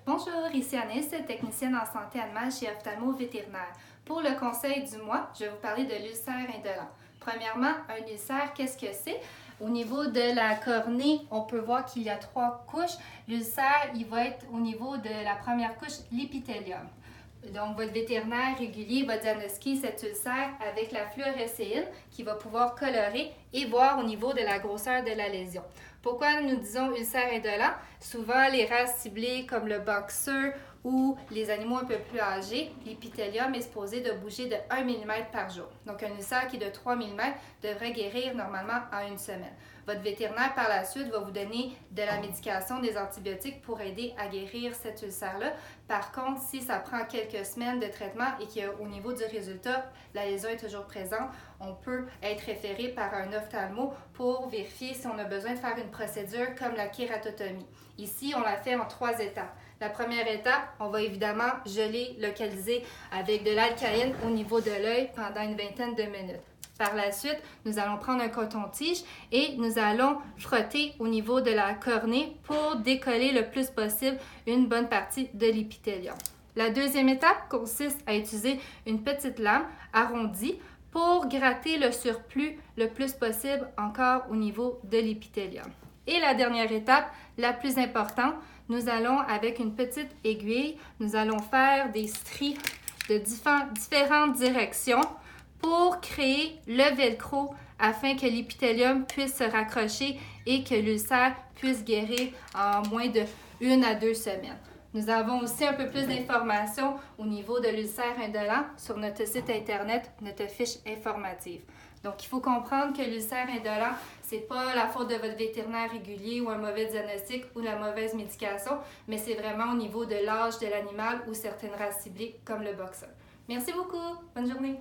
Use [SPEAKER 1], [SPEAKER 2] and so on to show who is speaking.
[SPEAKER 1] Bonjour, ici Anaïs, technicienne en santé animale chez Ophtalmo Vétérinaire. Pour le conseil du mois, je vais vous parler de l'ulcère indolent. Premièrement, un ulcère, qu'est-ce que c'est? Au niveau de la cornée, on peut voir qu'il y a 3 couches. L'ulcère, il va être au niveau de la première couche, l'épithélium. Donc, votre vétérinaire régulier va diagnostiquer cet ulcère avec la fluorescéine qui va pouvoir colorer et voir au niveau de la grosseur de la lésion. Pourquoi nous disons ulcère indolent? Souvent, les races ciblées comme le boxer ou les animaux un peu plus âgés, l'épithélium est supposé de bouger de 1 mm par jour. Donc, un ulcère qui est de 3 mm devrait guérir normalement en une semaine. Votre vétérinaire, par la suite, va vous donner de la médication, des antibiotiques pour aider à guérir cet ulcère-là. Par contre, si ça prend quelques semaines de traitement et qu'au niveau du résultat, la lésion est toujours présente, on peut être référé par un ophtalmo pour vérifier si on a besoin de faire une procédure comme la kératotomie. Ici, on la fait en 3 étapes. La première étape, on va évidemment geler, localiser avec de l'alcaline au niveau de l'œil pendant une vingtaine de minutes. Par la suite, nous allons prendre un coton-tige et nous allons frotter au niveau de la cornée pour décoller le plus possible une bonne partie de l'épithélium. La deuxième étape consiste à utiliser une petite lame arrondie pour gratter le surplus le plus possible encore au niveau de l'épithélium. Et la dernière étape, la plus importante, nous allons avec une petite aiguille, nous allons faire des stries de différentes directions pour créer le velcro afin que l'épithélium puisse se raccrocher et que l'ulcère puisse guérir en moins de 1 à 2 semaines. Nous avons aussi un peu plus d'informations au niveau de l'ulcère indolent sur notre site internet, notre fiche informative. Donc, il faut comprendre que l'ulcère indolent, ce n'est pas la faute de votre vétérinaire régulier ou un mauvais diagnostic ou la mauvaise médication, mais c'est vraiment au niveau de l'âge de l'animal ou certaines races ciblées comme le boxer. Merci beaucoup. Bonne journée.